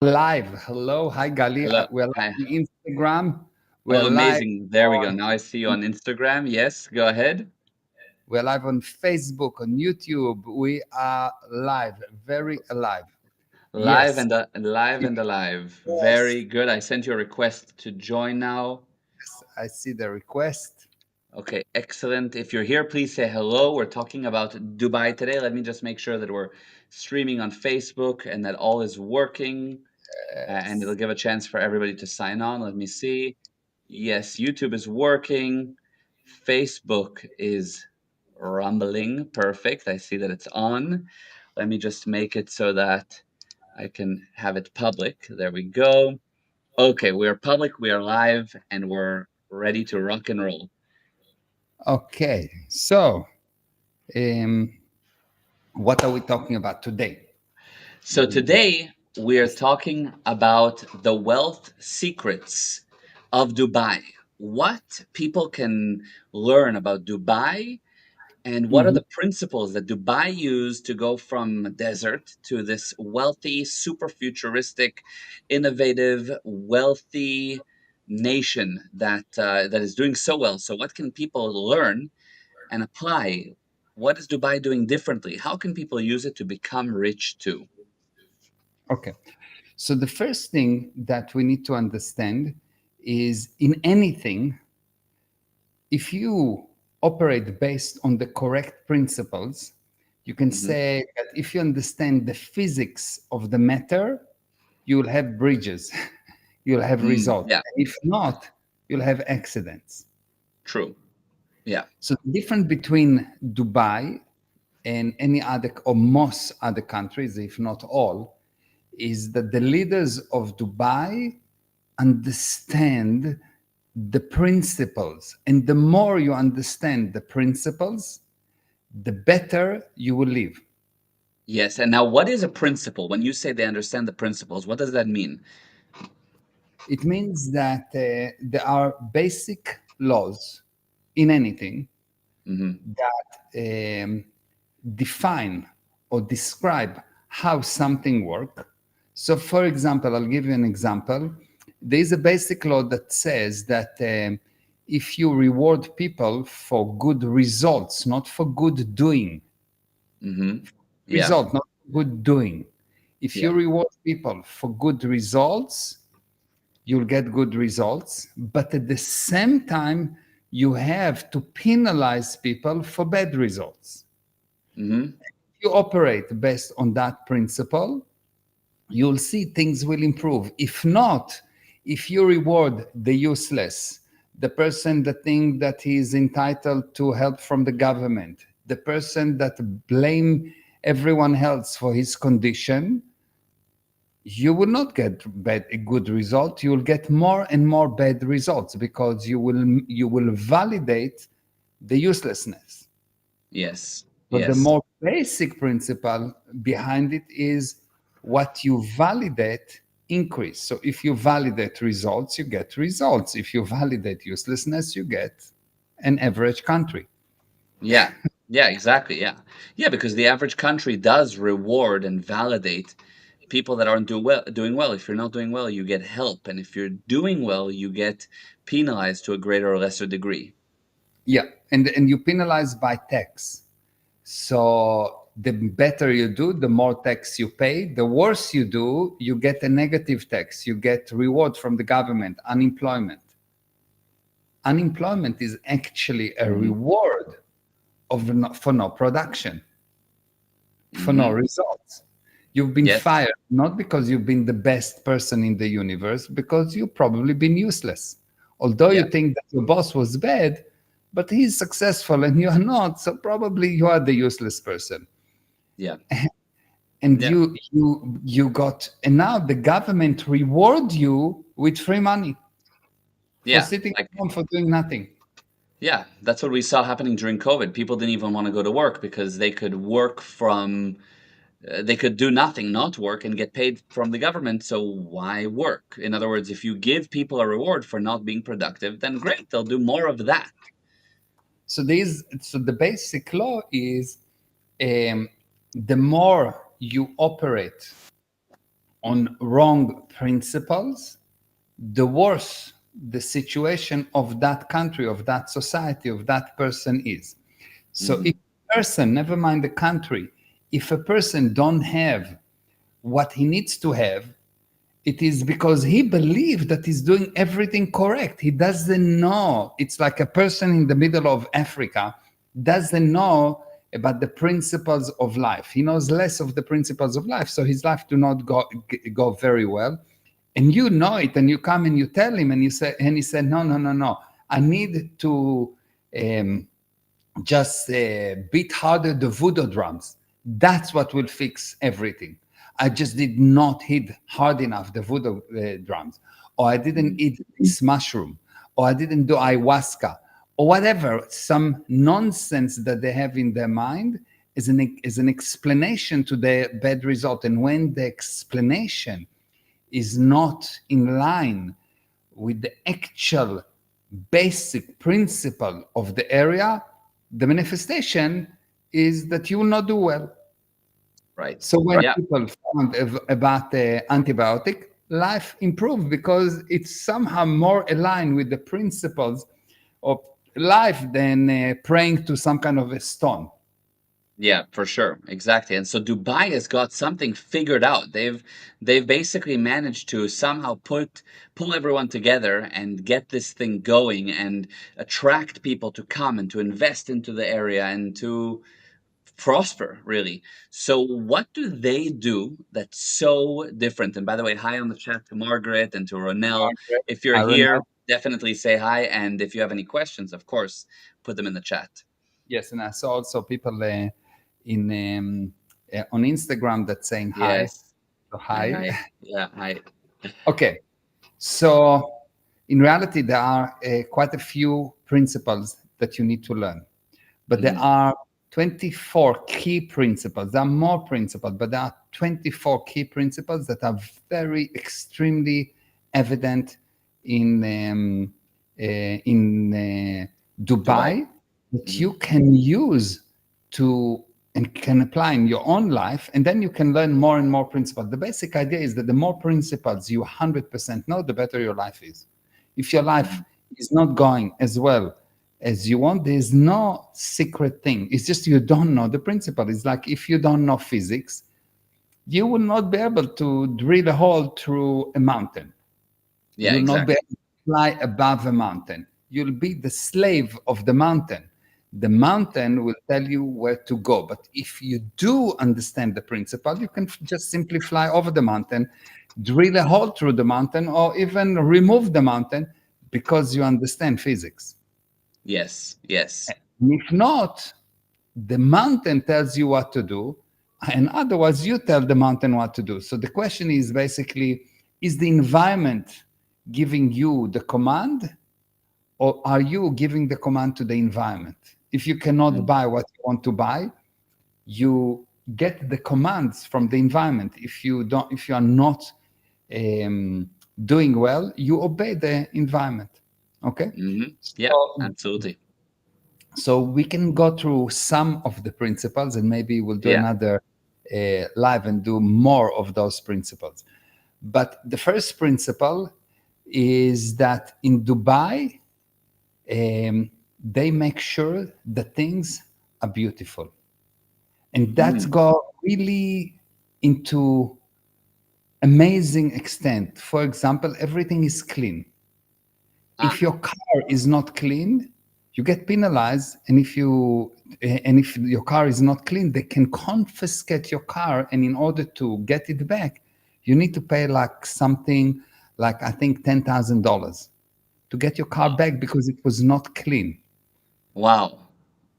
Live. Hello. Hi, Gali. Hello. We're live Hi. on Instagram. Oh, We're live amazing. There we go. on Now I see you on Instagram. Yes, go ahead. we're live on Facebook, on YouTube. We are live, very alive. Live Yes. and live and alive. Yes. Very good. I sent you a request to join now. I see the request. Okay, excellent. If you're here, please say hello. We're talking about Dubai today. Let me just make sure that we're streaming on Facebook and that all is working. And it'll Yes. give a chance for everybody to sign on. Let me see. Yes, YouTube is working. Facebook is rumbling. Perfect. I see that it's on. Let me just make it so that I can have it public. There we go. Okay, we are public, we are live, and we're ready to rock and roll. Okay. So, um, what are we talking about today? So today we are talking about the wealth secrets of Dubai. What people can learn about Dubai and what are Mhm. the principles that Dubai used to go from desert to this wealthy, super futuristic, innovative, wealthy nation that is doing so well? So, what can people learn and apply? What is Dubai doing differently? How can people use it to become rich too? Okay. So, the first thing that we need to understand is in anything, if you operate based on the correct principles, you can Hmm. say that if you understand the physics of the matter, you'll have bridges, you'll have results. Yeah, And if not, you'll have accidents. true. Yeah. So the difference between Dubai and any other or most other countries, if not all, is that the leaders of Dubai understand the principles. And the more you understand the principles, the better you will live. Yes. And now, what is a principle? When you say they understand the principles, what does that mean? It means that there are basic laws in anything Hmm. that define or describe how something works. So, for example, I'll give you an example. There is a basic law that says that if you reward people for good results, not for good doing, Hmm. Yeah. result, not good doing. If you Yeah. reward people for good results, you'll get good results. But at the same time, you have to penalize people for bad results. Hmm. If you operate based on that principle, you'll see things will improve. If not, if you reward the useless, the person that thinks that he is entitled to help from the government, the person that blame everyone else for his condition, you will not get a good result. You will get more and more bad results because you will validate the uselessness. Yes. But the Yes. more basic principle behind it is what you validate increase. So if you validate results, you get results. If you validate uselessness, you get an average country. Yeah. Yeah, exactly. Yeah. Yeah, because the average country does reward and validate people that aren't doing well. If you're not doing well, you get help. And if you're doing well, you get penalized to a greater or lesser degree. Yeah, and you penalize by tax. So the better you do, the more tax you pay. The worse you do, you get a negative tax. You get reward from the government, unemployment. Unemployment is actually a Hmm. reward for no production, for no Hmm. results. You've been Yes. fired not because you've been the best person in the universe, because you've probably been useless. Although you Yeah. think that your boss was bad, but he's successful and you are not, so probably you are the useless person. Yeah. And Yeah. you got, and now the government reward you with free money for Yeah. sitting Like, at home for doing nothing. yeah, that's what we saw happening during COVID. People didn't even want to go to work because they could work from they could do nothing, not work, and get paid from the government. So why work? In other words, if you give people a reward for not being productive, then great, they'll do more of that. So the basic law is, the more you operate on wrong principles, the worse the situation of that country, of that society, of that person is. So Hmm. if a person, never mind the country, if a person don't have what he needs to have, it is because he believes that he's doing everything correct. He doesn't know. It's like a person in the middle of Africa doesn't know about the principles of life. He knows less of the principles of life, so his life do not go very well. And you know it, and you come and you tell him, and you say, and he said, no, no, no, no. I need to um, just beat harder the voodoo drums. That's what will fix everything. I just did not hit hard enough the voodoo drums, or I didn't eat this mushroom, or I didn't do ayahuasca, or whatever, some nonsense that they have in their mind is an explanation to their bad result. And when the explanation is not in line with the actual basic principle of the area, the manifestation is that you will not do well. Right. So when Yeah. people found about the antibiotic, life improved because it's somehow more aligned with the principles of life than praying to some kind of a stone. Yeah, for sure. Exactly. And so Dubai has got something figured out. They've basically managed to somehow pull everyone together and get this thing going and attract people to come and to invest into the area and to prosper, really. So what do they do that's so different? And by the way, hi on the chat to Margaret and to Ronell. If you're I here, remember. definitely say hi. And if you have any questions, of course, put them in the chat. Yes, and I saw also people in on Instagram that saying hi. Yes. So Hi, hi. hi. Yeah, hi. Okay, so in reality, there are quite a few principles that you need to learn, but there Mhm. are 24 key principles. There are more principles, but there are 24 key principles that are very extremely evident in Dubai. Dubai that Mhm. you can use to and can apply in your own life, and then you can learn more and more principles. The basic idea is that the more principles you 100% know, the better your life is. If your life Mhm. is not going as well as you want, there's no secret thing. It's just you don't know the principle. It's like if you don't know physics, you will not be able to drill a hole through a mountain. Yeah, You'll not be exactly. able to fly above a mountain. You'll be the slave of the mountain. The mountain will tell you where to go. But if you do understand the principle, you can just simply fly over the mountain, drill a hole through the mountain, or even remove the mountain because you understand physics. Yes, yes. And if not, the mountain tells you what to do, and otherwise you tell the mountain what to do. So the question is basically, is the environment giving you the command, or are you giving the command to the environment? If you cannot Mm. buy what you want to buy, you get the commands from the environment. If you are not doing well, you obey the environment. Okay. Mhm. Yeah, So absolutely. we can go through some of the principles, and maybe we'll do Yeah. another live and do more of those principles. But the first principle is that in Dubai, they make sure that things are beautiful, and that's Mm. go really into amazing extent. For example, everything is clean. Ah, If your car is not clean, you get penalized, and if your car is not clean, they can confiscate your car, and in order to get it back, you need to pay like something like, I think, $10,000 to get your car back because it was not clean. wow.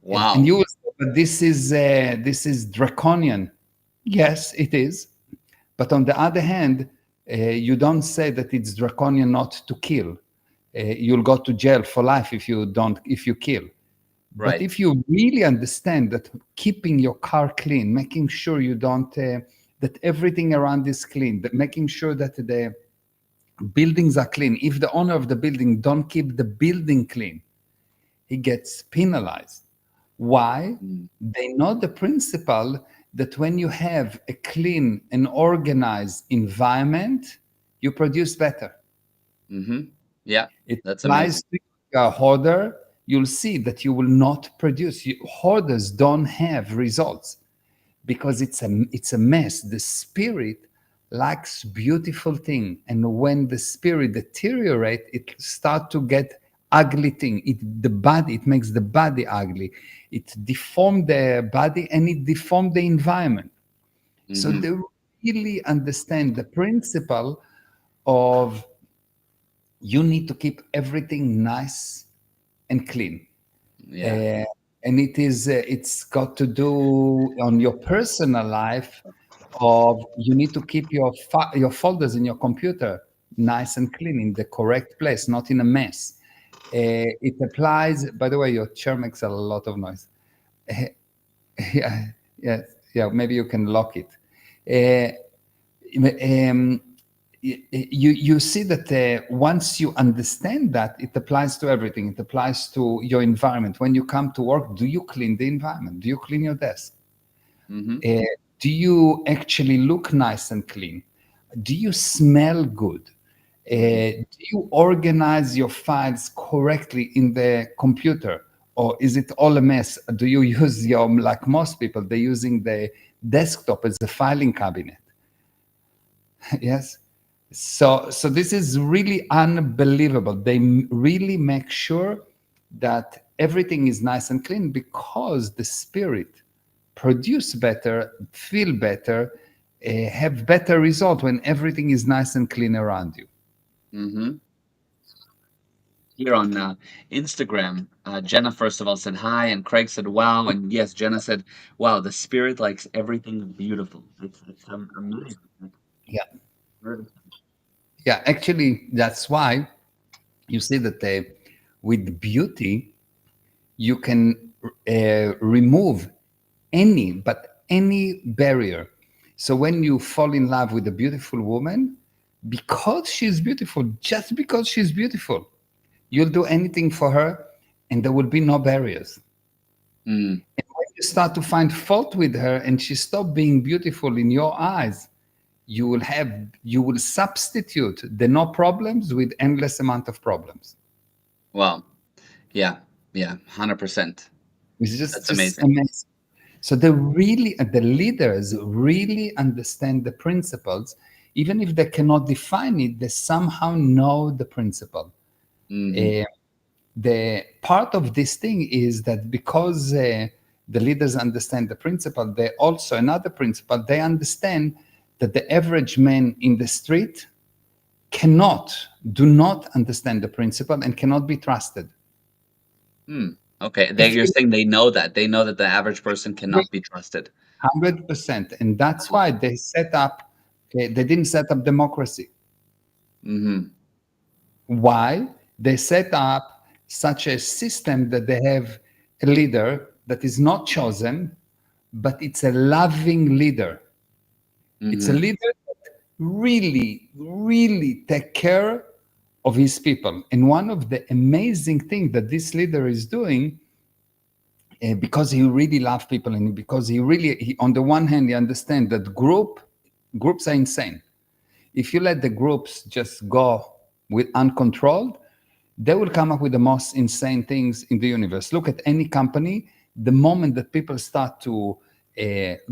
Yeah, and Wow. you will say, but this is draconian. Yes, it is. But on the other hand, you don't say that it's draconian not to kill. You'll go to jail for life if you kill. But Right. if you really understand that keeping your car clean, making sure you don't that everything around is clean, that making sure that the buildings are clean. If the owner of the building don't keep the building clean, he gets penalized. Why? Mm. They know the principle that when you have a clean and organized environment, you produce better. Yeah, It that's applies amazing. to a hoarder. You'll see that you will not produce. Hoarders don't have results because it's a mess. The spirit likes beautiful thing, and when the spirit deteriorate, it start to get ugly thing. It makes the body ugly. It deform the body and it deform the environment. So Hmm. they really understand the principle of you need to keep everything nice and clean. Yeah. Uh, and it's got to do on your personal life of you need to keep your folders in your computer nice and clean in the correct place, not in a mess. It applies. By the way, your chair makes a lot of noise. Yeah, yeah, yeah. Maybe you can lock it. Um, you see that once you understand that, it applies to everything. It applies to your environment. When you come to work, do you clean the environment? Do you clean your desk? Hmm. Uh, do you actually look nice and clean? Do you smell good? Hmm. Do you organize your files correctly in the computer, or is it all a mess? Do you use your, like most people, they're using the desktop as a filing cabinet? Yes. So this is really unbelievable. They really make sure that everything is nice and clean because the spirit produce better, feel better, have better result when everything is nice and clean around you. Hmm. Here on Instagram, Jenna first of all said hi, and Craig said wow, and yes, Jenna said, "Wow, the spirit likes everything beautiful." It's amazing. Yeah. Yeah. Actually, that's why you see that with beauty, you can remove any barrier. So when you fall in love with a beautiful woman, because she's beautiful, just because she's beautiful, you'll do anything for her, and there will be no barriers. Mm, And when you start to find fault with her, and she stop being beautiful in your eyes, you will substitute the no problems with endless amount of problems. wow. Yeah. Yeah. 100%. It's That's just amazing. amazing. So the leaders really understand the principles, even if they cannot define it, they somehow know the principle. Hmm. Uh, the part of this thing is that because the leaders understand the principle, they also another principle. They understand that the average man in the street do not understand the principle and cannot be trusted. Hmm. Okay. If You're you saying they know that the average person cannot be trusted. 100%. And that's why they didn't set up democracy. Hmm. Why? They set up such a system that they have a leader that is not chosen, but it's a loving leader. It's a Hmm. leader that really, really take care of his people. And one of the amazing things that this leader is doing, because he really loves people, and because on the one hand, he understands that groups are insane. If you let the groups just go with uncontrolled, they will come up with the most insane things in the universe. Look at any company. The moment that people start to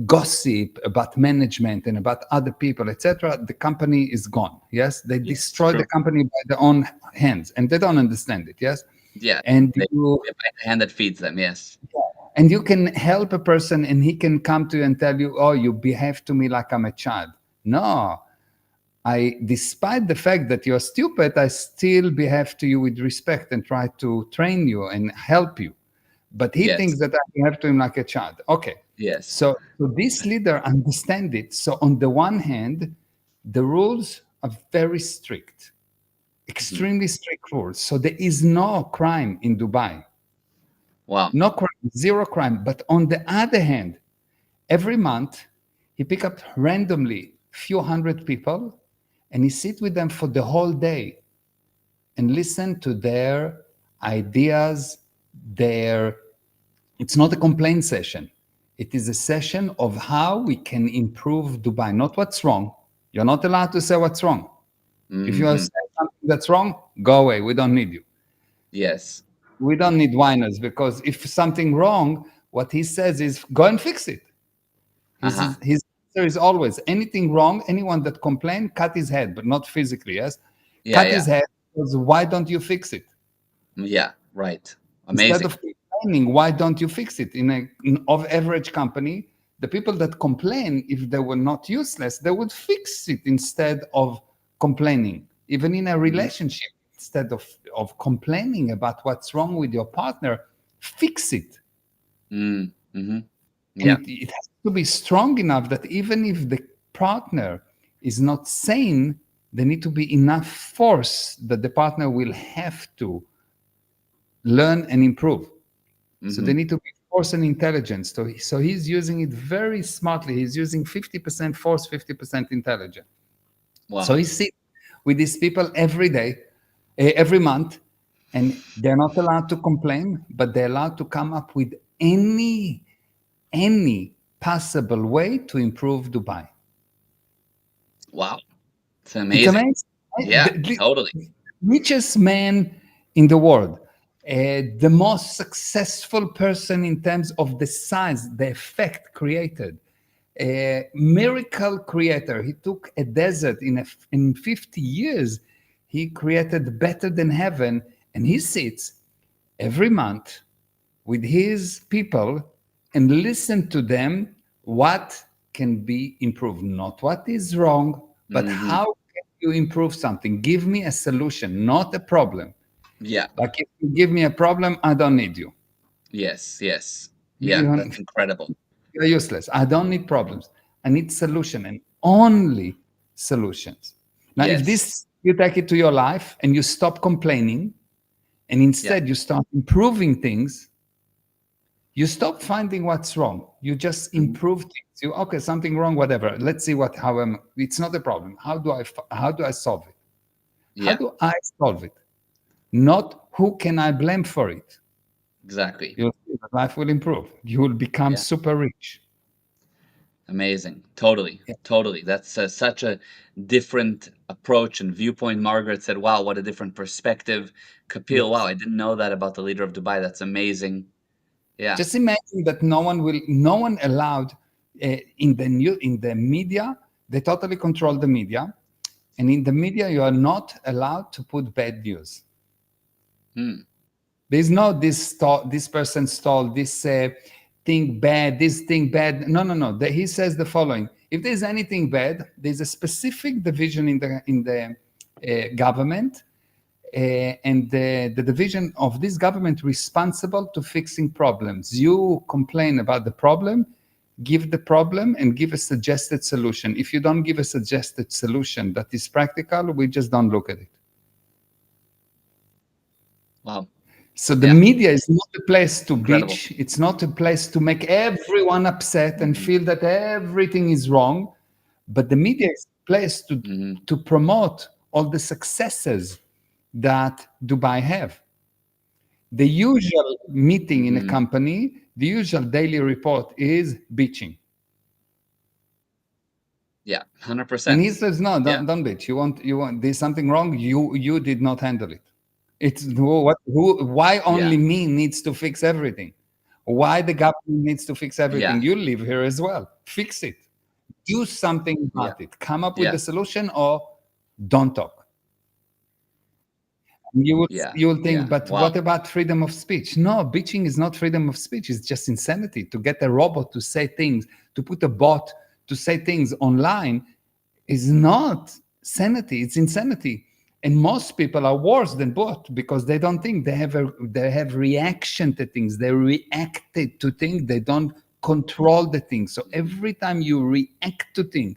gossip about management and about other people, etc., the company is gone. Yes, they Yes. destroy the True. company by their own hands, and they don't understand it. Yes, Yeah. and They, you they bite the hand that feeds them. Yes. and you can help a person, and he can come to you and tell you, "Oh, you behave to me like I'm a child." No, despite the fact that you're stupid, I still behave to you with respect and try to train you and help you. But he thinks Yes. that I behave to him like a child. Okay. Yes. So this leader understand it. So on the one hand, the rules are very strict, Hmm. extremely strict rules. So there is no crime in Dubai. Wow. No crime, zero crime. But on the other hand, every month he pick up randomly few hundred people and he sit with them for the whole day and listen to their ideas, their it's not a complaint session. It is a session of how we can improve Dubai, not what's wrong. You're not allowed to say what's wrong. If you are Hmm. saying something that's wrong, go away. We don't need you. Yes. We don't need whiners, because if something wrong, what he says is go and fix it. Uh-huh. His answer is always anything wrong. Anyone that complain, cut his head, but not physically. Yes, Yeah, cut yeah. his head. Because why don't you fix it? Yeah, right. Instead Amazing. of complaining, why don't you fix it? In an of average company, the people that complain, if they were not useless, they would fix it instead of complaining. Even in a Hmm. relationship, instead of complaining about what's wrong with your partner, fix it. Mm-hmm. And Yeah. it has to be strong enough that even if the partner is not sane, there need to be enough force that the partner will have to learn and improve. So they Hmm. need to be force and intelligence. So he's using it very smartly. He's using 50% force, 50% intelligence. So Wow. he sits with these people every day, every month, and they're not allowed to complain, but they're allowed to come up with any possible way to improve Dubai. Wow. It's It's amazing. amazing. Yeah, The totally. richest man in the world, the most successful person in terms of the size, the effect created, a miracle creator. He took a desert in 50 years. He created better than heaven, and he sits every month with his people and listen to them what can be improved, not what is wrong, but Hmm. how can you improve something. Give me a solution, not a problem. Yeah. Like if you give me a problem, I don't need you. Yes, yes. Yeah, You- that's incredible. You're useless. I don't need problems. I need solution and only solutions. Now, if Yes. this you take it to your life and you stop complaining and Yeah. instead you start improving things, you stop finding what's wrong. You just Hmm. improve things. You okay, something wrong, whatever. Let's see what how am. It's not a problem. How do I solve it? How Yeah, do I solve it? Not who can I blame for it. exactly. You'll see that life will improve. You will become Yeah. super rich. Amazing. Totally. Yeah. Totally. That's such a different approach and viewpoint. Margaret said, wow, what a different perspective. Kapil, wow, Yes. I didn't know that about the leader of Dubai. That's amazing. Yeah. Just imagine that no one allowed in the media. They totally control the media, and in the media you are not allowed to put bad news. Hmm. There's no this person stole this thing bad, this thing bad. No, no, no. He says the following: if there's anything bad, there's a specific division in the government, and the division of this government responsible to fixing problems. You complain about the problem, give the problem, and give a suggested solution. If you don't give a suggested solution that is practical, we just don't look at it. Wow. So the Yeah. media is not a place to Incredible. bitch. It's not a place to make everyone upset and Hmm. feel that everything is wrong. But the media is a place Hmm. to promote all the successes that Dubai have. The usual meeting in a Hmm. company, the usual daily report is bitching. Yeah. And he 100%. says, no, Yeah. don't bitch. You want there's something wrong. You did not handle it. It's why Yeah. only me needs to fix everything? Why the government needs to fix Yeah. everything? You live here as well. Fix it. Do something Yeah. about it. Come up with Yeah. the solution or don't talk. Yeah. You will think, Yeah. but Wow. what about freedom of speech? No, bitching is not freedom of speech. It's just insanity. To get a robot to say things, to put a bot to say things online is not sanity. It's insanity. And most people are worse than bot because they don't think they have reaction to things. They reacted to things. They don't control the things. So every time you react to things,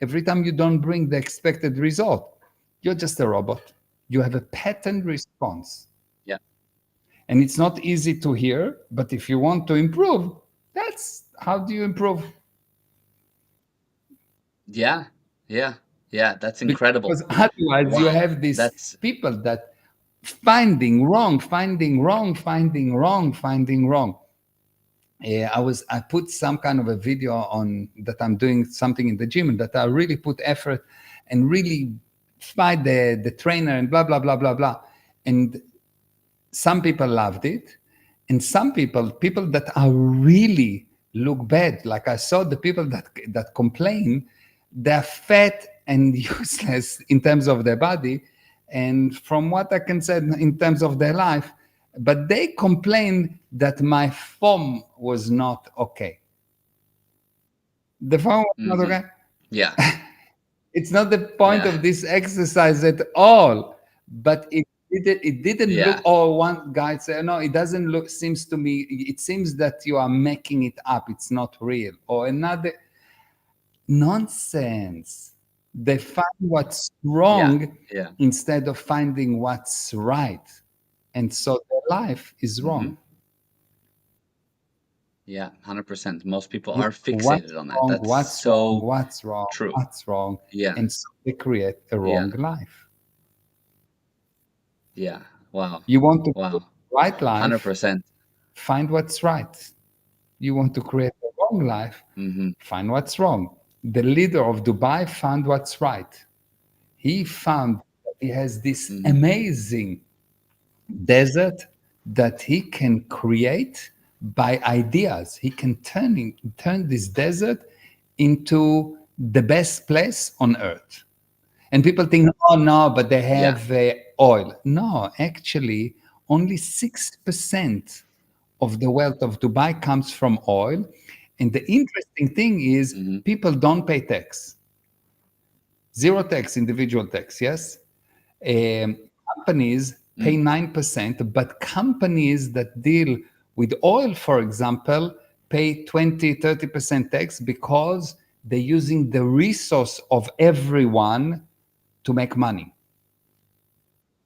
every time you don't bring the expected result, you're just a robot. You have a pattern response. Yeah. And it's not easy to hear, but if you want to improve, that's how do you improve? Yeah. Yeah. Yeah. That's incredible. Because otherwise you Wow. have these That's people that finding wrong, finding wrong, finding wrong, finding wrong. I put some kind of a video on that I'm doing something in the gym and that I really put effort and really fight the trainer and blah blah blah blah blah. And some people loved it, and some people that are really look bad. Like I saw the people that complain, they're fat and useless in terms of their body, and from what I can say in terms of their life, but they complain that my form was not okay. The form was not Hmm. okay. Yeah. It's not the point Yeah. of this exercise at all, but it didn't look. Yeah. Or one guy said, no, it doesn't look. Seems to me, it seems that you are making it up. It's not real. Or another nonsense. They find what's Yeah. wrong Yeah. instead of finding what's right, and so their life is Hmm. wrong. Yeah. 100%. Most people are What's fixated on that. wrong? That's What's wrong? so What's wrong? true. What's wrong? Yeah. And so they create a Yeah. wrong life. Yeah. Wow. You want to create Wow. a right life, 100%. find what's right. You want to create a wrong life, Hmm. find what's wrong. The leader of Dubai found what's right. He found that he has this Hmm. amazing desert that he can create by ideas. He can turn this desert into the best place on earth. And people think, oh no, but they Yeah. have oil. No, actually, only 6% of the wealth of Dubai comes from oil. And the interesting thing is, Hmm. people don't pay tax. Zero tax, individual tax, yes? Um, Companies pay Mm. 9%, but companies that deal with oil, for example, pay 20, 30% tax because they're using the resource of everyone to make money.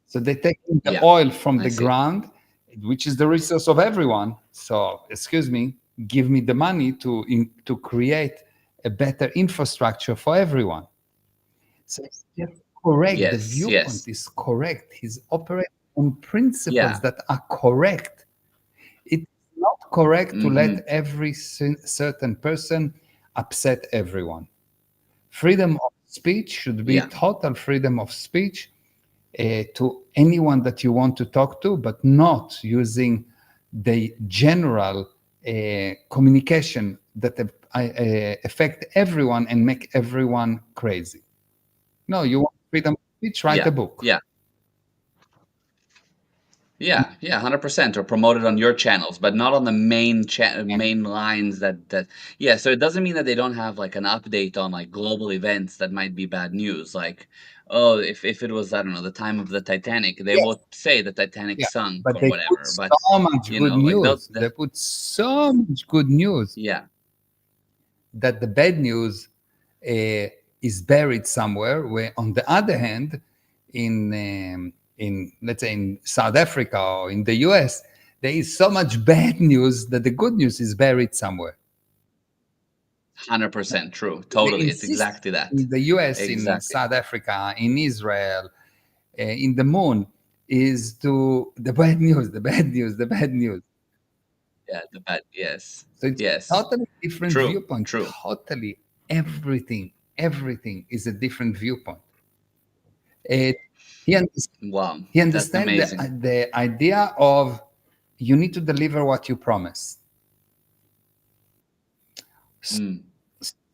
So they're taking the Yeah. oil from I the see. ground, which is the resource of everyone. So, excuse me, give me the money to create a better infrastructure for everyone. So it's just correct. The Yes. viewpoint Yes. is correct. He's operating on principles Yeah. that are correct. It's not correct to Hmm. let every certain person upset everyone. Freedom of speech should be Yeah. total freedom of speech to anyone that you want to talk to, but not using the general communication that affect everyone and make everyone crazy. No, you want freedom of speech, write Yeah. a book. Yeah. Yeah, yeah, 100%, or promote it on your channels, but not on the main lines that yeah, so it doesn't mean that they don't have, like, an update on, like, global events that might be bad news, like, oh, if it was, I don't know, the time of the Titanic, they Yes, will say the Titanic yeah, sunk but or they put whatever, but, so much good like, news. They put so much good news yeah, that the bad news uh, is buried somewhere. Where, on the other hand, in let's say in South Africa or in the US, there is so much bad news that the good news is buried somewhere. 100% true, They totally, it's insist exactly that. in the US, in Exactly. South Africa, in Israel, in the moon, is to the bad news, the bad news, the bad news. Yeah, the bad yes. So it's Yes. totally different True, viewpoint. true. Totally, everything is a different viewpoint. Uh, he, under- Wow, he that's understands amazing. the idea of you need to deliver what you promise. Mm,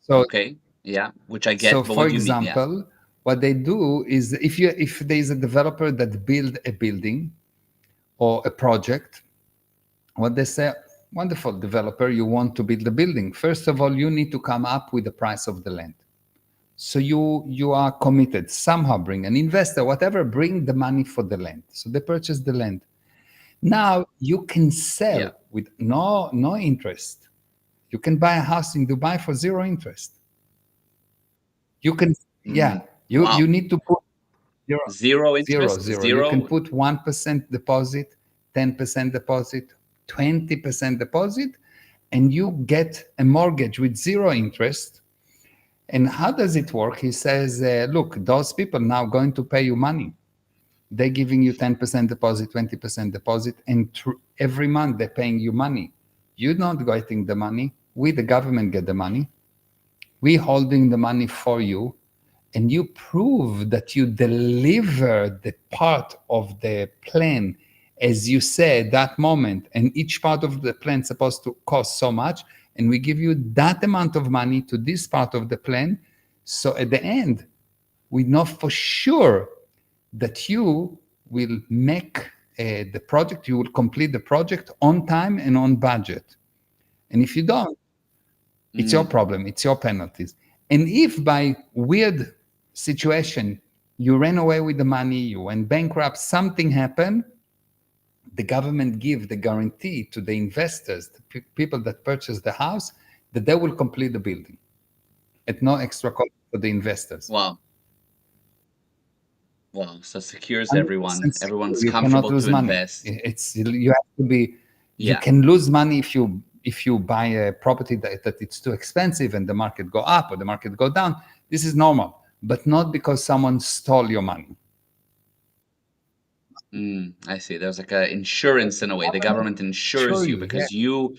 So, okay, yeah, which I so get, but for what do you mean? Yeah. example, what they do is if there is a developer that build a building or a project, what they say, wonderful developer, you want to build a building. First of all, you need to come up with the price of the land. So you are committed somehow. Bring an investor, whatever. Bring the money for the land. So they purchase the land. Now you can Yeah. sell with no interest. You can buy a house in Dubai for zero interest. You can, yeah. Mhm. You Wow. need to put zero, Zero zero, interest? zero. You can 0? put 1% deposit, 10% deposit, 20% deposit, and you get a mortgage with zero interest. And how does it work? He says, look, those people now going to pay you money. They're giving you 10% deposit, 20% deposit, and every month they're paying you money. You're not getting the money. We, the government, get the money. We holding the money for you, and you prove that you deliver the part of the plan as you say at that moment, and each part of the plan is supposed to cost so much, and we give you that amount of money to this part of the plan. So at the end, we know for sure that you will make the project, you will complete the project on time and on budget. And if you don't, it's your problem, it's your penalties. And if by weird situation you ran away with the money, you went bankrupt, something happened, the government give the guarantee to the investors, the people that purchase the house, that they will complete the building at no extra cost for the investors. Wow. Wow. So secures 100% everyone. secure. Everyone's You cannot comfortable lose to money. invest. It's you have to be. You Yeah. can lose money if you buy a property that it's too expensive and the market go up or the market go down. This is normal, but not because someone stole your money. I see. There's like a insurance in a way. The government insures you Yeah. because you,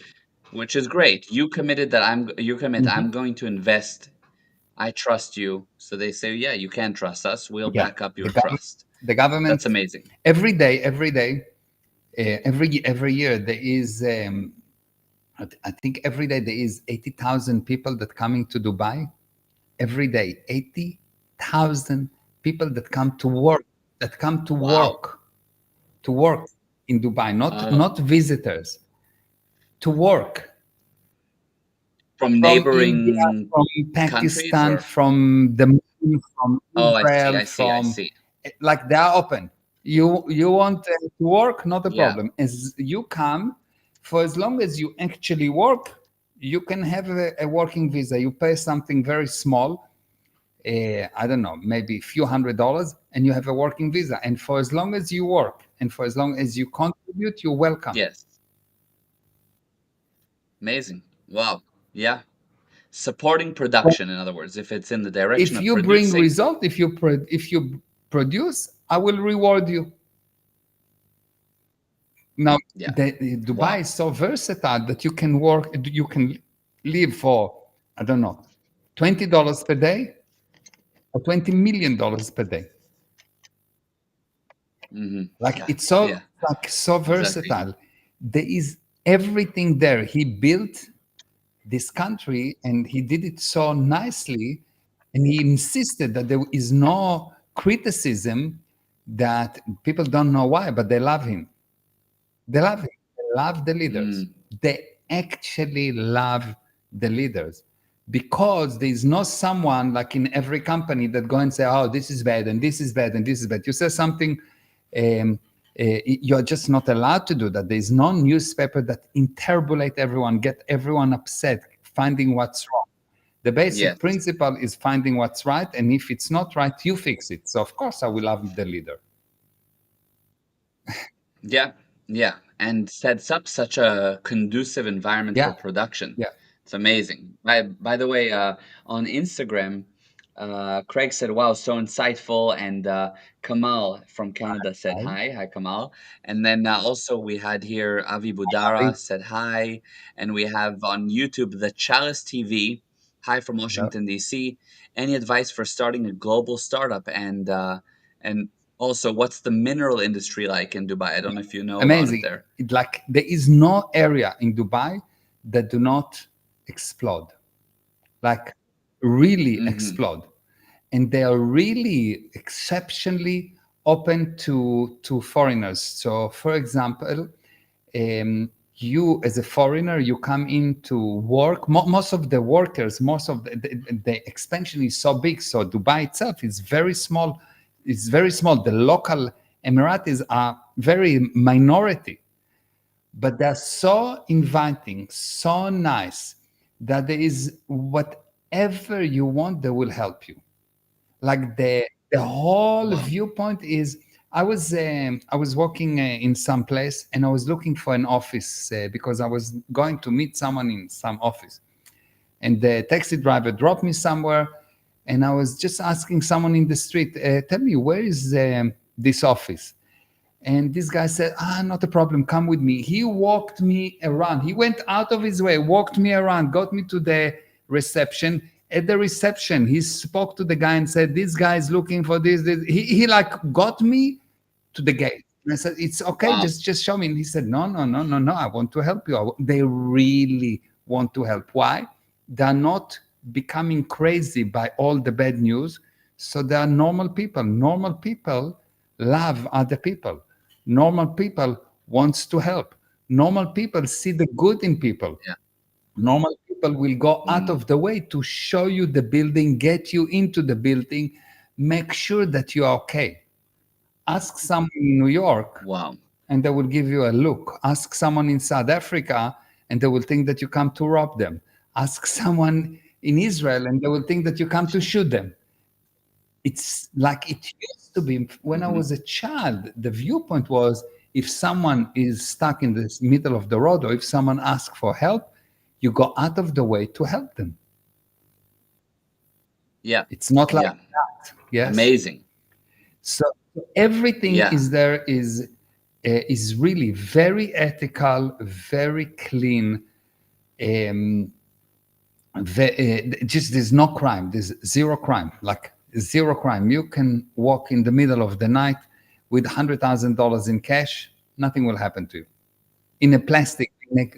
which is great. You committed that you commit. I'm going to invest. I trust you. So they say, yeah, you can trust us. We'll Yeah. back up your trust. The government. That's amazing. Every day, every year there is. I think every day there is 80,000 people that coming to Dubai. Every day, 80,000 people that come to work. Wow. To work in Dubai, not visitors. To work. From From India, neighboring from countries, Pakistan, or from the Moon, from oh, I see. Israel, I see. I from see. like they are open. You want to work, not a Yeah. problem. As you come, for as long as you actually work, you can have a working visa. You pay something very small, I don't know, maybe a few $100s, and you have a working visa. And for as long as you work and for as long as you contribute, you're welcome. Yes. Amazing. Wow. Yeah. Supporting production, in other words, if it's in the direction If of you bring producing. result, if you produce, I will reward you. Now, Yeah. Dubai Wow. is so versatile that you can work, you can live for, I don't know, $20 per day or $20 million per day. Like Yeah. it's so Yeah. so Exactly. versatile. There is everything there. He built this country and he did it so nicely, and he insisted that there is no criticism, that people don't know why, but they love him. They love him. They love the leaders. They actually love the leaders, because there is not someone like in every company that go and say, oh, this is bad and this is bad and this is bad. You say something, you're just not allowed to do that. There is no newspaper that interpolate everyone, get everyone upset, finding what's wrong. The basic Yes. principle is finding what's right, and if it's not right, you fix it. So of course I will love the leader. Yeah. Yeah. And sets up such a conducive environment Yeah. for production. Yeah. It's amazing. By the way, on Instagram, Craig said, wow, so insightful. And Kamal from Canada said hi. Hi, Kamal. And then also we had here Avi Budara said hi. And we have on YouTube, the Chalice TV. Hi from Washington, D.C. Any advice for starting a global startup? And also, what's the mineral industry like in Dubai? I don't know if you know about it Amazing. there. Like there is no area in Dubai that do not explode, like really explode, and they are really exceptionally open to foreigners. So, for example, you as a foreigner, you come in to work. Most of the workers, most of the expansion is so big. So Dubai itself is very small. It's very small. The local Emiratis are very minority, but they're so inviting, so nice, that there is whatever you want, they will help you. Like the whole Wow. viewpoint is, I was working in some place, and I was looking for an office because I was going to meet someone in some office, and the taxi driver dropped me somewhere, and I was just asking someone in the street, tell me, where is this office? And this guy said, not a problem, come with me. He walked me around. He went out of his way, walked me around, got me to the reception. At the reception, he spoke to the guy and said, this guy is looking for this. He like got me to the gate. And I said, it's okay, Wow. just show me. And he said, no, I want to help you. They really want to help. Why? They're not becoming crazy by all the bad news. So they are normal people. Normal people love other people. Normal people wants to help. Normal people see the good in people. Yeah. Normal people will go out of the way to show you the building, get you into the building, make sure that you are okay. Ask someone in New York Wow. and they will give you a look. Ask someone in South Africa and they will think that you come to rob them. Ask someone in Israel and they will think that you come to shoot them. It's like it used to be when I was a child. The viewpoint was if someone is stuck in the middle of the road or if someone asks for help, you go out of the way to help them. Yeah. It's not like Yeah. that. Yes. Amazing. So everything Yeah. is there is really very ethical, very clean. Just there's no crime. There's zero crime. Like zero crime. You can walk in the middle of the night with $100,000 in cash. Nothing will happen to you. In a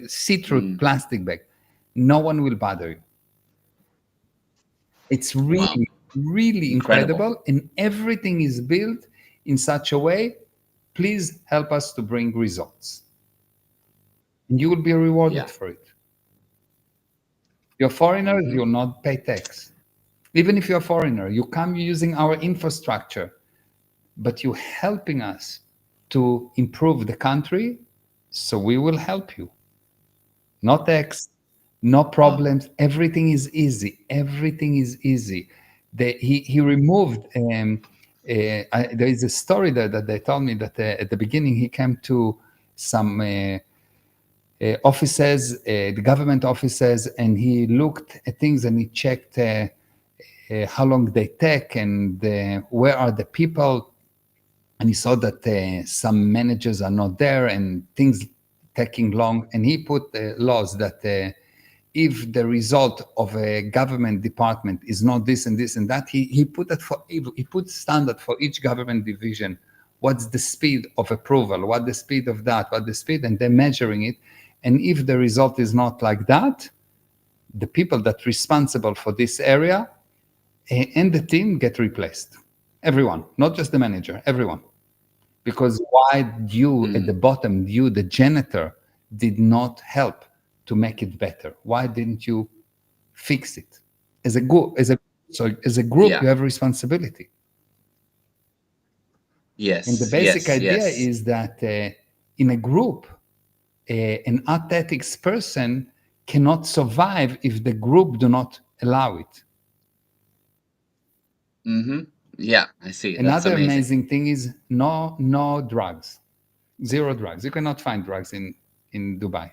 see-through plastic bag, no one will bother you. It's really, really incredible. And everything is built in such a way. Please help us to bring results. And you will be rewarded for it. You're foreigners, you'll not pay tax. Even if you're a foreigner, you come using our infrastructure, but you're helping us to improve the country, so we will help you. No tax, no problems. Everything is easy. Everything is easy. He removed. There is a story that they told me that at the beginning he came to some offices, the government offices, and he looked at things and he checked how long they take and where are the people. And he saw that some managers are not there and things taking long. And he put laws that if the result of a government department is not this and this and that, he put standard for each government division. What's the speed of approval? What the speed of that? What the speed? And they're measuring it. And if the result is not like that, the people that responsible for this area and the team get replaced. Everyone, not just the manager, everyone. Because why you at the bottom, you, the janitor, did not help to make it better? Why didn't you fix it? As a group, you have responsibility. Yes. And the basic idea is that in a group, an athletics person cannot survive if the group do not allow it. Yeah, I see. Another amazing thing is no drugs, zero drugs. You cannot find drugs in Dubai.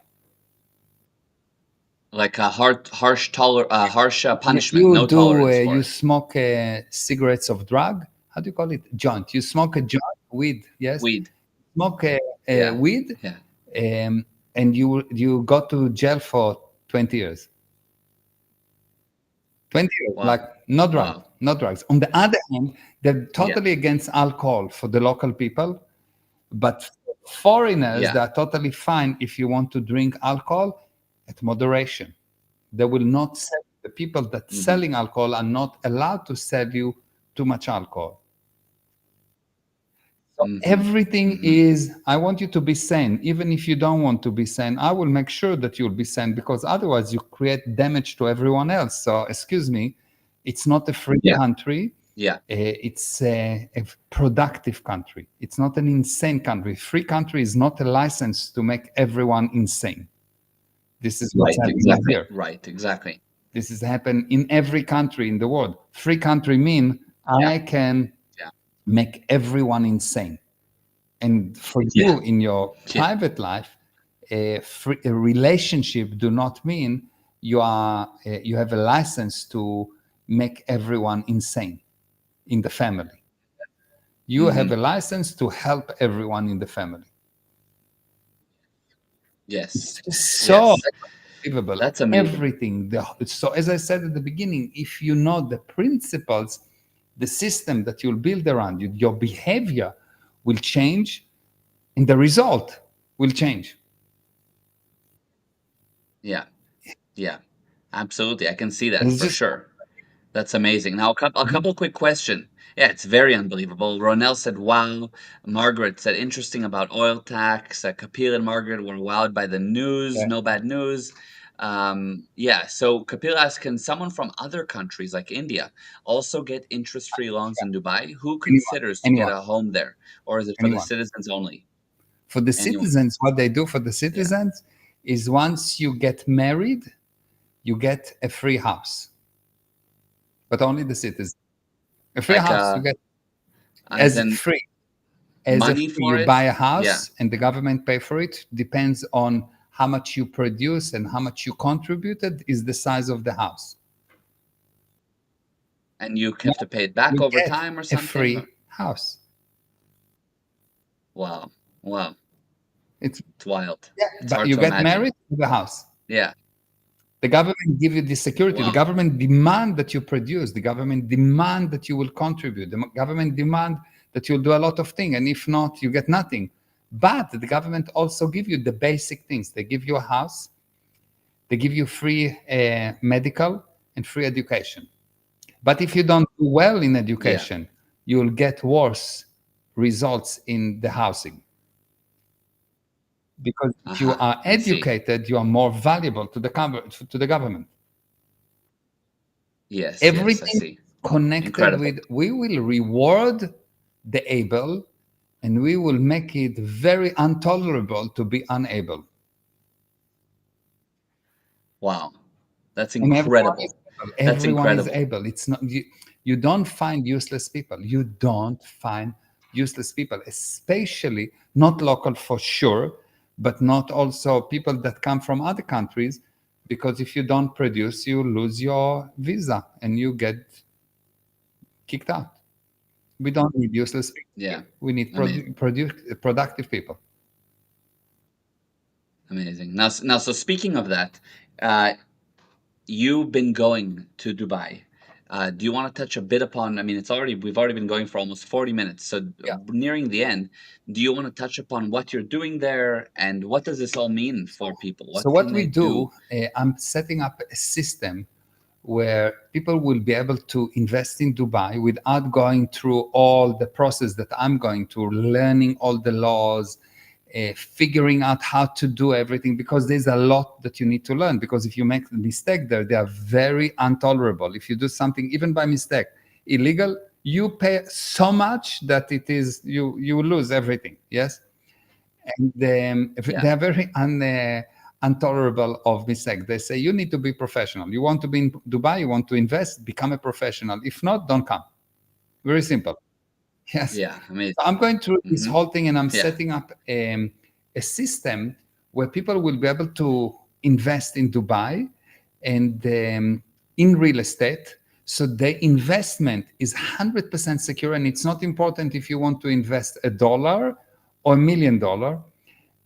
Like a harsh punishment, no tolerance for you it. smoke cigarettes of drug. How do you call it? Joint. You smoke a joint, weed. Yes. Weed. Smoke weed. Yeah. And you go to jail for 20 years. 20 years, like no drugs, no drugs. On the other hand, they're totally against alcohol for the local people, but foreigners, they're totally fine if you want to drink alcohol at moderation. They will not sell. The people that selling alcohol are not allowed to sell you too much alcohol. So everything is, I want you to be sane. Even if you don't want to be sane, I will make sure that you'll be sane, because otherwise you create damage to everyone else. So excuse me, it's not a free country. It's a productive country. It's not an insane country. Free country is not a license to make everyone insane. This is what's happening here. Right, exactly. This is happening in every country in the world. Free country mean I can make everyone insane. And for you in your private life, a relationship do not mean you have a license to make everyone insane in the family. You have a license to help everyone in the family. Yes. It's so Yes. unbelievable. That's amazing. Everything. So as I said at the beginning, if you know the principles, the system that you'll build around you, your behavior will change, and the result will change. Yeah. Yeah. Absolutely. I can see that It's for just sure. That's amazing. Now, a couple quick question. Yeah, it's very unbelievable. Ronell said, "Wow." Margaret said, "Interesting about oil tax." Kapil and Margaret were wowed by the news. yeah, No bad news. Yeah. So Kapil asked, "Can someone from other countries like India also get interest-free loans in Dubai? Who anyone, considers to get anyone, a home there, or is it for the anyone. citizens only?" For the Anyone. citizens, what they do for the Yeah. citizens is once you get married, you get a free house, but only the citizens. A free Like, house you get as as in free. As a money free, for you it? buy a Yeah. house and the government pay for it. Depends on how much you produce and how much you contributed is the size of the house. And you Yeah, have to pay it back you over get time or a something? free house. Wow. Wow. It's It's wild. Yeah, It's but hard you to get imagine. married to the house. Yeah. The government give you the security. The Wow. government demand that you produce. The government demand that you will contribute. The government demand that you'll do a lot of things. And if not, you get nothing. But the government also give you the basic things. They give you a house. They give you free medical and free education. But if you don't do well in Yeah. education, you'll get worse results in the housing. Because if you Uh-huh. are I see. educated, you are more valuable to the government. Yes, yes, I Everything see. connected Incredible. with we will reward the able and we will make it very intolerable to be unable. Wow. That's And everyone is incredible. able. That's Everyone is incredible. able. It's not you don't find useless people. You don't find useless people, especially not local for sure, but not also people that come from other countries. Because if you don't produce, you lose your visa and you get kicked out. We don't need useless people Yeah. here. We need Amazing. productive people. Amazing. Now, so speaking of that, uh, you've been going to Dubai. Do you want to touch a bit upon? I mean, we've already been going for almost 40 minutes, so Yeah. nearing the end. Do you want to touch upon what you're doing there and what does this all mean for people? So What what can we they do, do? I'm setting up a system where people will be able to invest in Dubai without going through all the process that I'm going through, learning all the laws, figuring out how to do everything, because there's a lot that you need to learn. Because if you make a mistake there, they are very intolerable. If you do something, even by mistake, illegal, you pay so much that it is you lose everything. Yes, and Yeah. they are very intolerable of mistake. They say you need to be professional. You want to be in Dubai, you want to invest, become a professional. If not, don't come. Very simple. Yes. Yeah. So Amazing. I'm going through this Hmm. whole thing and I'm Yeah. setting up a system where people will be able to invest in Dubai and in real estate. So the investment is 100% secure. And it's not important if you want to invest $1 or $1 million.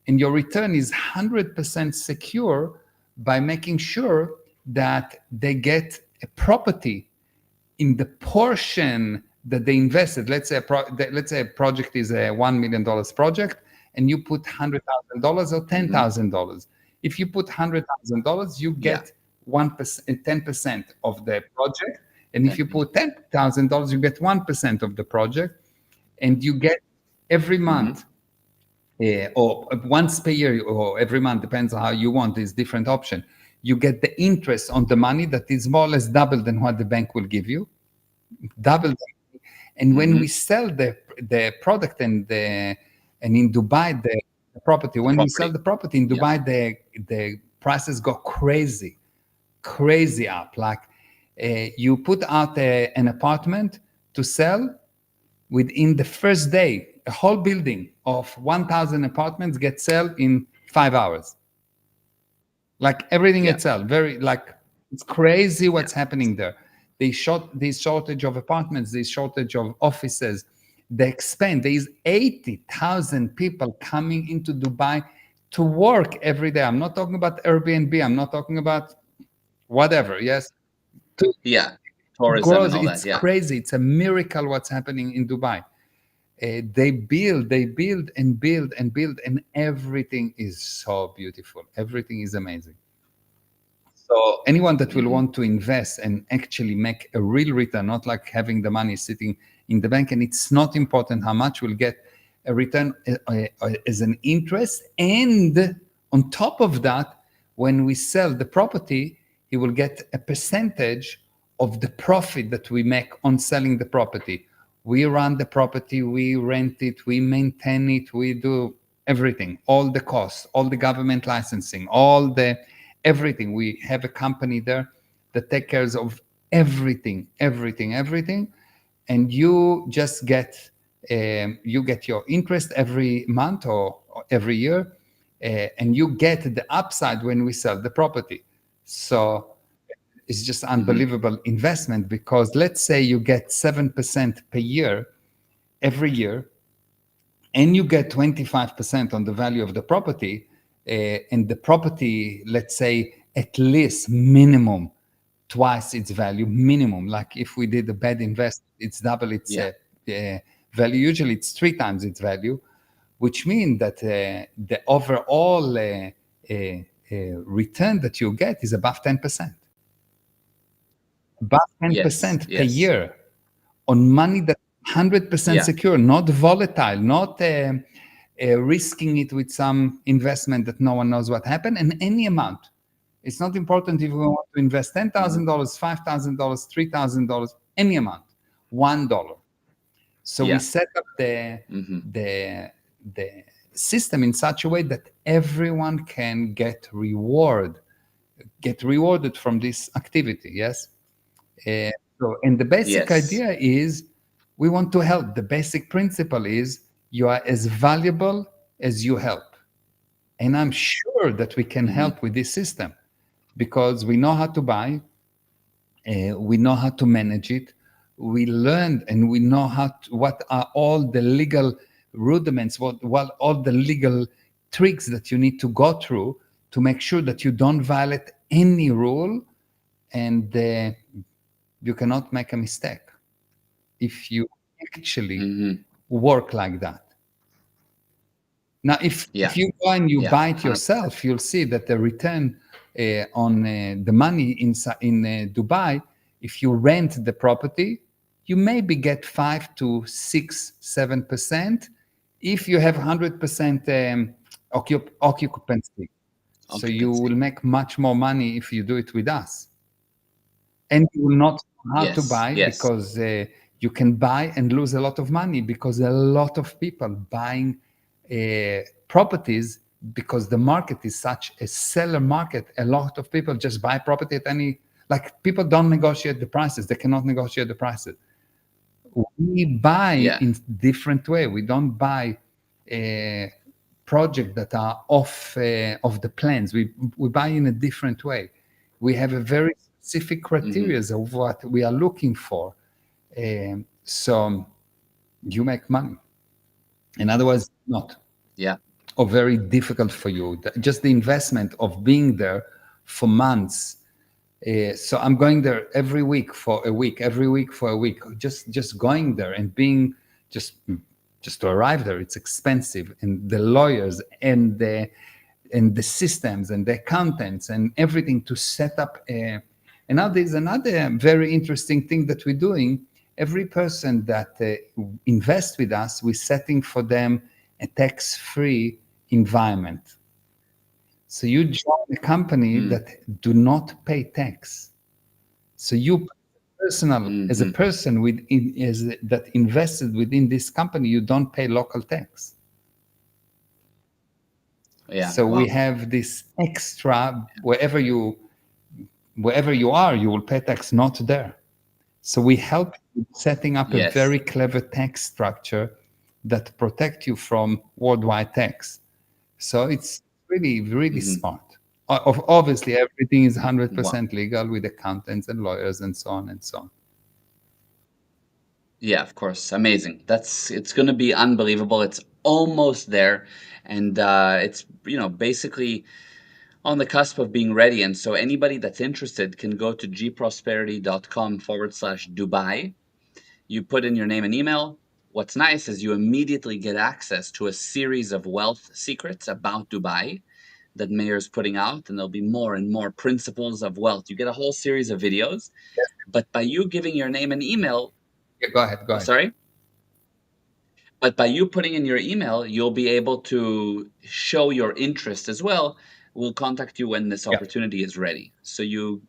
And your return is 100% secure by making sure that they get a property in the portion that they invested. Let's say a project is a $1 million project, and you put $100,000 or Hmm. $10,000. If you put $100,000, you Yeah. get 1%, 10% of the project, and if you 10%. put $10,000, you get 1% of the project, and you get every Hmm. month or once per year or every month, depends on how you want. There's different option. You get the interest on the money that is more or less double than what the bank will give you, double. And when Hmm. we sell the product and in Dubai the property, The when we sell property. the property in Yeah. Dubai, the prices go crazy up. Like you put out an apartment to sell, within the first day, a whole building of 1,000 apartments gets sold in 5 hours. Like everything Yeah. itself, very like it's crazy Yeah. what's happening there. This shortage of apartments, this shortage of offices, they expand. There is 80,000 people coming into Dubai to work every day. I'm not talking about Airbnb. I'm not talking about whatever. Yes, to Yeah. Tourism and grows. all that. It's Yeah. crazy. It's a miracle what's happening in Dubai. They build and build and build, and everything is so beautiful. Everything is amazing. So anyone that will Hmm. want to invest and actually make a real return, not like having the money sitting in the bank, and it's not important how much will get a return as an interest. And on top of that, when we sell the property, he will get a percentage of the profit that we make on selling the property. We run the property, we rent it, we maintain it, we do everything, all the costs, all the government licensing, all the everything. We have a company there that takes care of everything, everything, everything, and you just get you get your interest every month or every year, and you get the upside when we sell the property. So it's just Hmm. unbelievable investment, because let's say you get 7% per year every year, and you get 25% on the value of the property, and the property, let's say, at least minimum twice its value, minimum. Like if we did a bad investment, it's double its Yeah. value. Usually it's three times its value, which means that the overall return that you get is above 10%. Above Yes. 10% per Yes. year on money that 100% Yeah. secure, not volatile, not risking it with some investment that no one knows what happened, and any amount. It's not important if we want to invest Hmm. $10,000, $5,000, $3,000, any amount, $1. So we Yeah. set up Hmm. the system in such a way that everyone can get rewarded from this activity. Yes. Uh, and the basic Yes. idea is we want to help. The basic principle is you are as valuable as you help. And I'm sure that we can Hmm. help with this system because we know how to buy, we know how to manage it, we learned and we know what are all the legal rudiments, what all the legal tricks that you need to go through to make sure that you don't violate any rule, and you cannot make a mistake if you actually Hmm. work like that. Now, if Yeah. you go and you Yeah. buy it 100%. yourself, you'll see that the return on the money in Dubai, if you rent the property, you maybe get 5 to 6, 7%. If you have 100% occupancy, so you will Occupancy. make much more money if you do it with us. And you will not know how to Yes. buy, Yes. because you can buy and lose a lot of money, because a lot of people buying properties, because the market is such a seller market. A lot of people just buy property at any, like, people don't negotiate the prices. They cannot negotiate the prices. We buy Yeah. in different way. We don't buy projects that are off the plans. We buy in a different way. We have a very specific Hmm. criteria of what we are looking for. So you make money, and otherwise not, Yeah. or very difficult for you. Just the investment of being there for months. So I'm going there every week for a week, every week for a week. Just going there and being just just to arrive there, it's expensive, and the lawyers and the systems and the accountants and everything to set up. And now there's another very interesting thing that we're doing. Every person that invests with us, we're setting for them a tax-free environment. So you join a company Mm. that do not pay tax. So you personal as a Hmm. person that invested within this company, you don't pay local tax. Yeah. So we Wow. have this extra wherever you are, you will pay tax, not there. So we help you setting up a Yes. very clever tax structure that protect you from worldwide tax. So it's really, really Hmm. smart. Obviously, everything is Wow. 100% legal with accountants and lawyers and so on and so on. Yeah, of course. Amazing. It's going to be unbelievable. It's almost there, and it's basically on the cusp of being ready. And so anybody that's interested can go to gprosperity.com/Dubai. You put in your name and email. What's nice is you immediately get access to a series of wealth secrets about Dubai that Meir's putting out, and there'll be more and more principles of wealth. You get a whole series of videos, but by you giving your name and email, Yeah, go ahead, go oh, ahead. sorry, but by you putting in your email, you'll be able to show your interest as well. We'll contact you when this Yeah. opportunity is ready. So you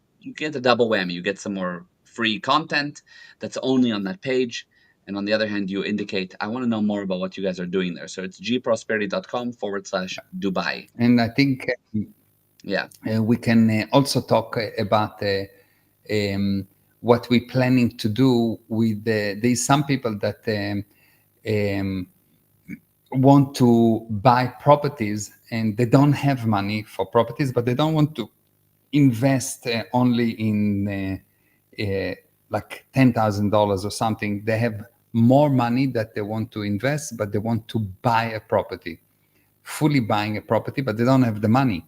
get a double whammy. You get some more free content that's only on that page. And on the other hand, you indicate, I want to know more about what you guys are doing there. So it's gprosperity.com/Dubai. And I think Yeah. we can also talk about what we're planning to do with there's some people that um, want to buy properties and they don't have money for properties, but they don't want to invest only in like $10,000 or something. They have more money that they want to invest, but they want to buy a property, fully buying a property, but they don't have the money.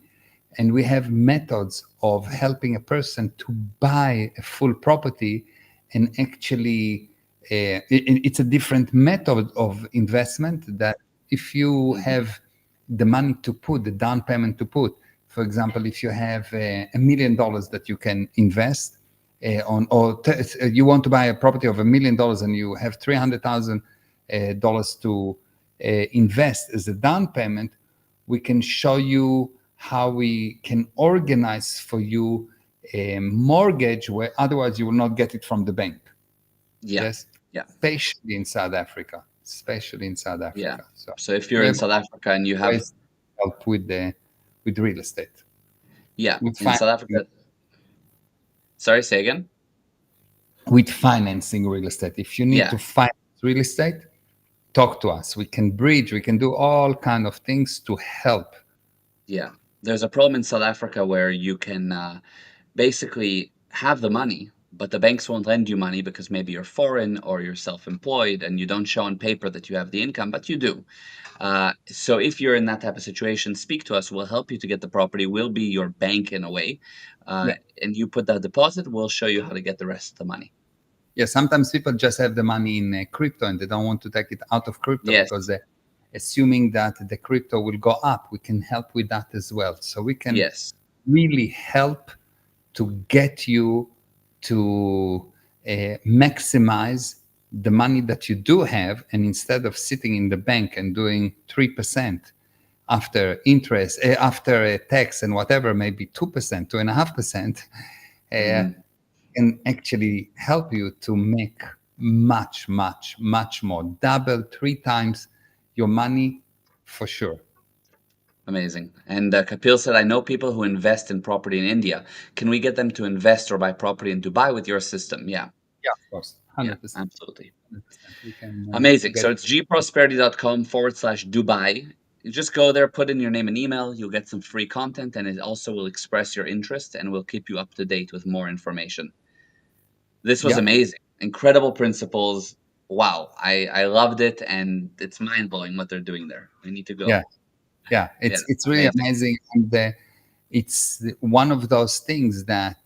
And we have methods of helping a person to buy a full property and actually it's a different method of investment that if you have the money to put, the down payment to put, for example, if you have $1 million that you can invest on, or you want to buy a property of $1 million and you have $300,000 to invest as a down payment, we can show you how we can organize for you a mortgage where otherwise you will not get it from the bank. Yeah. Yes, Yeah. especially in South Africa. Especially in South Yeah. Africa. So if you're we in have South Africa and you have, always help with real estate. yeah, With in South financing, Africa, sorry, say again. with financing real estate. If you need Yeah. to finance real estate, talk to us. We can bridge. We can do all kind of things to help. Yeah. There's a problem in South Africa where you can basically have the money, but the banks won't lend you money because maybe you're foreign or you're self-employed and you don't show on paper that you have the income, but you do. So if you're in that type of situation, speak to us. We'll help you to get the property. We'll be your bank in a way. Yeah. And you put that deposit, we'll show you how to get the rest of the money. Yeah, sometimes people just have the money in crypto and they don't want to take it out of crypto Yes. because they're assuming that the crypto will go up. We can help with that as well. So we can Yes. really help to get you to maximize the money that you do have. And instead of sitting in the bank and doing 3% after interest, after tax and whatever, maybe 2%, 2.5%, can actually help you to make much, much, much more, double, 3 times your money for sure. Amazing. And Kapil said, I know people who invest in property in India. Can we get them to invest or buy property in Dubai with your system? Yeah. Yeah, of course, Yeah, 100%. absolutely. 100%. We can Amazing. get So it's gprosperity.com/Dubai. You just go there, put in your name and email. You'll get some free content, and it also will express your interest and will keep you up to date with more information. This was yeah, amazing. Incredible principles. Wow. I loved it, and it's mind blowing what they're doing there. I need to go. yeah, yeah. Yeah, It's really amazing. amazing, and it's one of those things that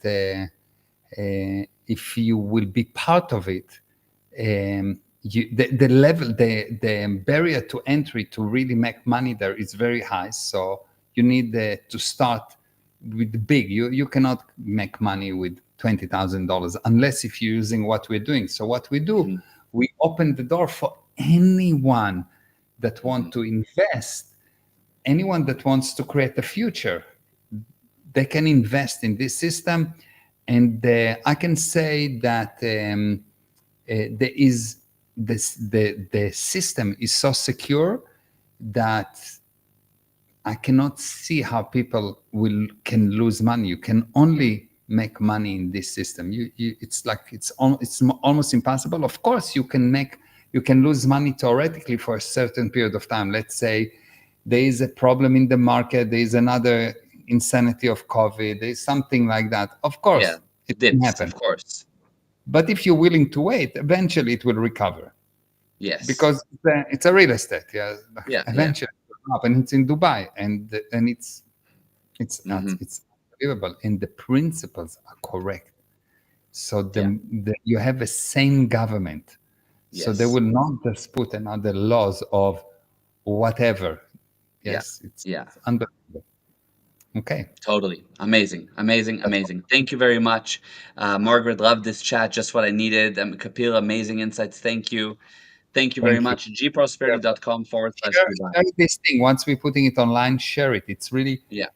if you will be part of it, the level, the barrier to entry to really make money there is very high. So you need to start with big. You cannot make money with $20,000 unless if you're using what we're doing. So what we do, we open the door for anyone that want to invest, anyone that wants to create a future. They can invest in this system, and I can say that there is this the system is so secure that I cannot see how people can lose money. You can only make money in this system. It's like it's almost impossible. Of course, you can lose money theoretically for a certain period of time. Let's say there is a problem in the market. There is another insanity of COVID. There is something like that. Of course, Yeah, it can dips, happen. of course. But if you're willing to wait, eventually it will recover, Yes. because it's a real estate. Yeah, Yeah. Yeah. eventually it will happen. It's in Dubai, and Hmm. it's unbelievable, and the principles are correct. So Yeah. you have a sane government, so they Yes. will not just put another laws of whatever. Yeah. Yes, Yeah. it's unbelievable. Okay, Totally. Amazing. Amazing. that's all. Amazing. Thank you very much. Margaret, loved this chat. Just what I needed. Kapil, amazing insights. Thank you. Thank you very Thank you. much. gprosperity.com forward slash Share, Dubai. share this thing. Once we're putting it online, share it. It's really Yeah.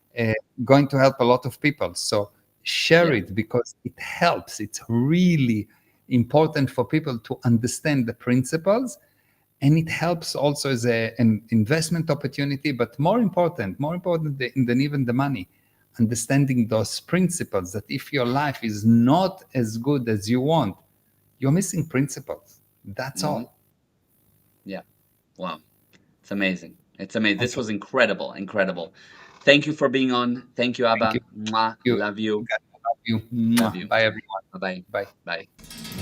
going to help a lot of people. So share Yeah. it, because it helps. It's really important for people to understand the principles, and it helps also as an investment opportunity. But more important than even the money, understanding those principles, that if your life is not as good as you want, you're missing principles. That's Hmm. all. Yeah. Wow. It's amazing. It's amazing. This Okay. was incredible. Incredible. Thank you for being on. Thank you, Thank Abba. you. Mwah. You. Love you. God love you. Love Mwah. you. Bye, everyone. Bye-bye. Bye. Bye.